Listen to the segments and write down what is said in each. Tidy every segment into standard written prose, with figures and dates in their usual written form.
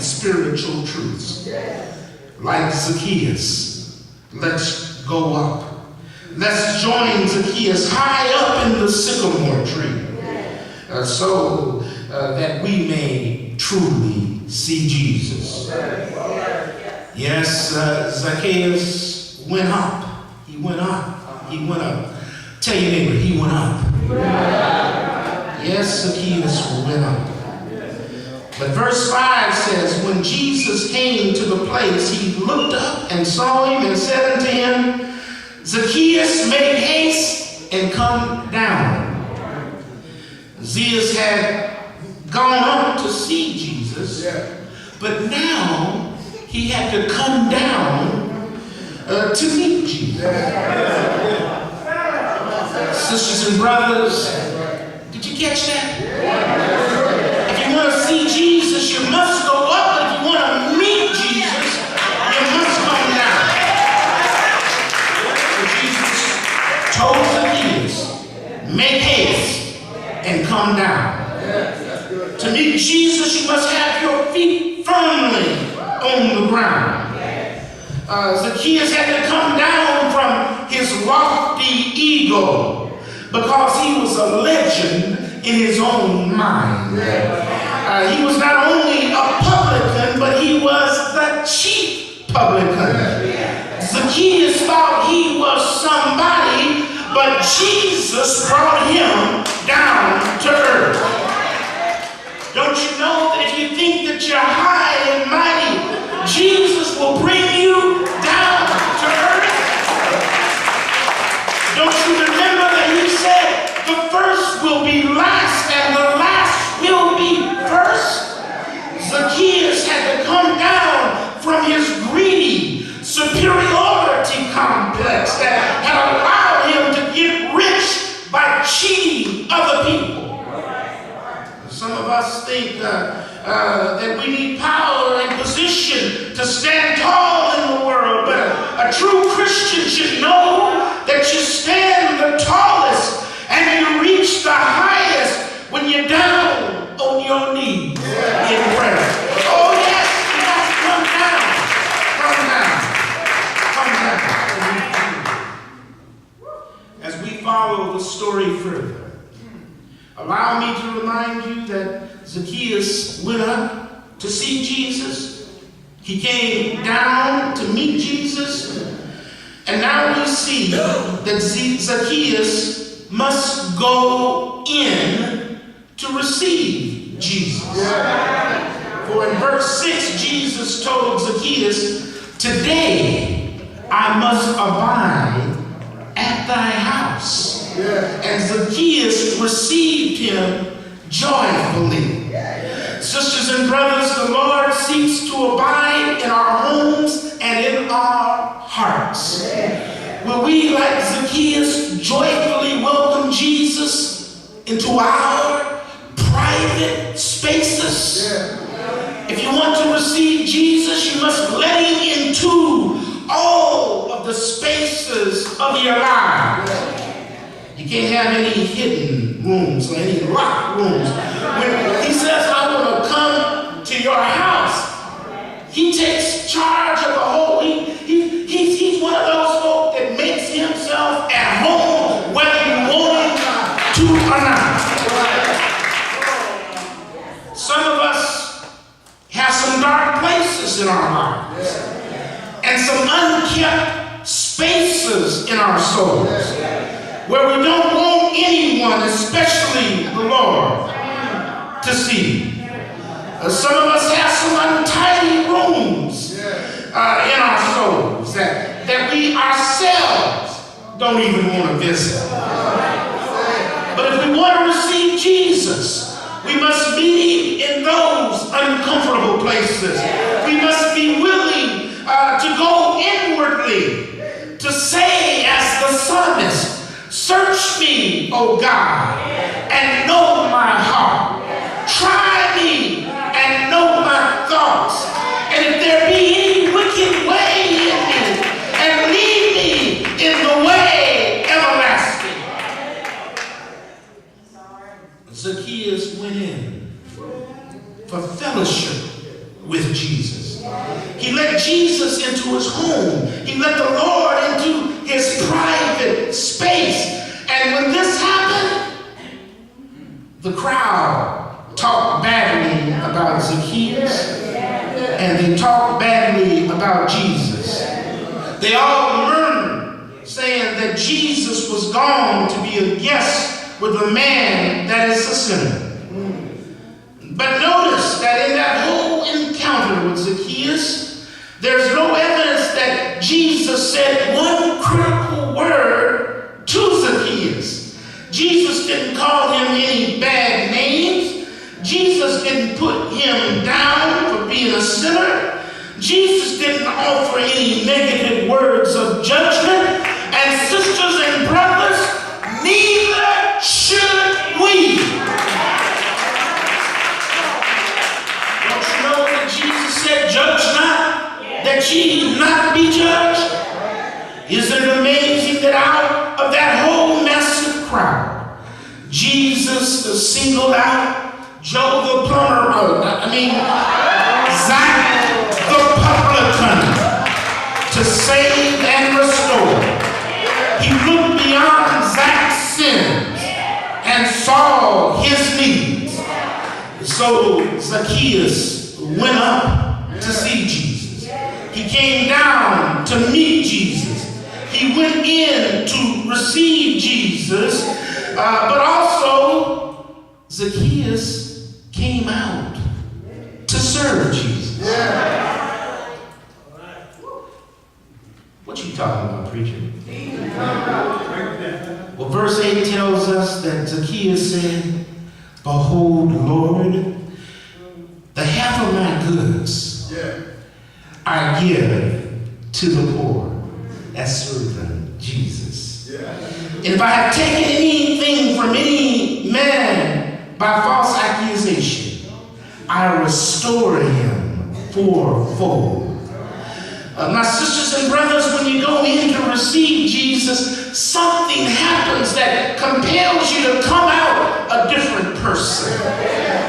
understand spiritual truths. Like Zacchaeus, let's go up. Let's join Zacchaeus high up in the sycamore tree, so that we may truly see Jesus. Yes, Zacchaeus went up. He went up. He went up. Tell your neighbor, he went up. Yes, Zacchaeus went up. But verse 5 says, when Jesus came to the place, he looked up and saw him and said unto him, Zacchaeus, make haste and come down. Zacchaeus had gone up to see Jesus, but now he had to come down to meet Jesus. Sisters and brothers, did you catch that? If you want to see Jesus, you must go up. If you want to meet Jesus, you must come down. So Jesus told Zacchaeus, make haste and come down. To meet Jesus, you must have your feet firmly on the ground. Zacchaeus had to come down from his lofty ego because he was a legend in his own mind. He was not only a publican, but he was the chief publican. Zacchaeus thought he was somebody, but Jesus brought him down to earth. Don't you know that if you think that you're high and mighty, Jesus will bring you down to earth? Don't you remember that he said the first will be last and the last will be first? Zacchaeus had to come down from his greedy superiority complex that had allowed him to get rich by cheating other people. Some of us think that we need power and position to stand tall in the world, but a true Christian should know that you stand the tallest and you reach the highest when you're down on your knees in prayer. Oh yes, you have to come down, come down, come down. As we follow the story further, allow me to remind you that Zacchaeus went up to see Jesus. He came down to meet Jesus. And now we see that Zacchaeus must go in to receive Jesus. For in verse 6, Jesus told Zacchaeus, today I must abide at thy house. And Zacchaeus received him joyfully. Sisters and brothers, the Lord seeks to abide in our homes and in our hearts. Will we, like Zacchaeus, joyfully welcome Jesus into our private spaces? If you want to receive Jesus, you must let him into all of the spaces of your lives. You can't have any hidden rooms or any locked rooms. When he says, I want to come to your house, he takes charge of the whole. He's one of those folk that makes himself at home whether you want him to or not. Some of us have some dark places in our lives and some unkept spaces in our souls, where we don't want anyone, especially the Lord, to see. Some of us have some untidy rooms in our souls that we ourselves don't even want to visit. But if we want to receive Jesus, we must meet him in those uncomfortable places. We must be willing to go inwardly, to say as the psalmist, search me, O God, and know my heart. Try me and know my thoughts. And if there be any wicked way in me, and lead me in the way everlasting. Zacchaeus went in for fellowship with Jesus. He let Jesus into his home. He let the Lord into his private space. And when this happened, the crowd talked badly about Zacchaeus, and they talked badly about Jesus. They all murmured, saying that Jesus was gone to be a guest with a man that is a sinner. But notice that in that whole encounter with Zacchaeus, there's no evidence that Jesus said one critical word to Zacchaeus. Jesus didn't call him any bad names. Jesus didn't put him down for being a sinner. Jesus didn't offer any negative words of judgment. And sisters and brothers, neither should we. Don't you know that Jesus said, "Judge not, that ye not be judged"? Isn't it amazing that out of that whole massive crowd, Jesus singled out Joe the plumber, Zach the publican, to save and restore. He looked beyond Zach's sins and saw his needs. So Zacchaeus went up to see Jesus. He came down to meet Jesus. He went in to receive Jesus, but also Zacchaeus came out to serve Jesus. What you talking about, preacher? Well, verse 8 tells us that Zacchaeus said, "Behold, Lord, the half of my goods I give to the poor." That's serving Jesus. And if I have taken anything from any man by false accusation, I restore him fourfold. My sisters and brothers, when you go in to receive Jesus, something happens that compels you to come out a different person.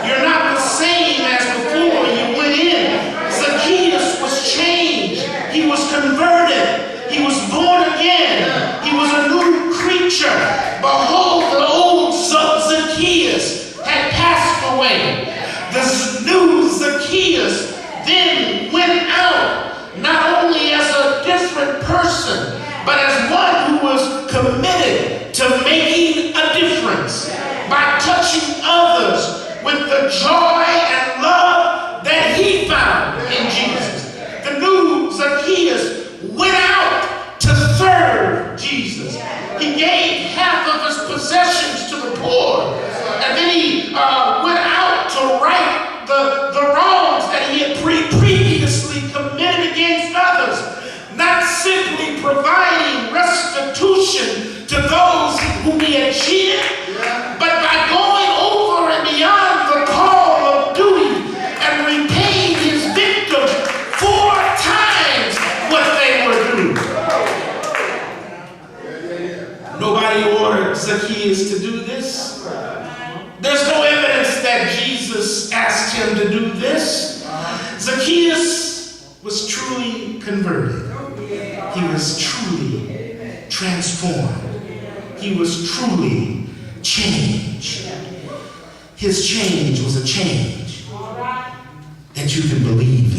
You're not the same as before you went in. Zacchaeus was changed. He was converted. He was born again. He was a new creature. Behold, the old Zacchaeus had passed away. The new Zacchaeus then went out, not only as a different person, but as one who was committed to making a difference by touching others with the joy and love that he found in Jesus. The new Zacchaeus went out to serve Jesus. He gave half of his possessions to the poor, and then he went out to right the wrongs that he had previously committed against others, not simply providing restitution to those whom he had cheated, but by going over and beyond the call of duty and repaying his victim 4 times what they were due. Nobody ordered Zacchaeus to do this. There's no evidence that Jesus asked him to do this. Zacchaeus was truly converted. He was truly transformed. He was truly changed. His change was a change that you can believe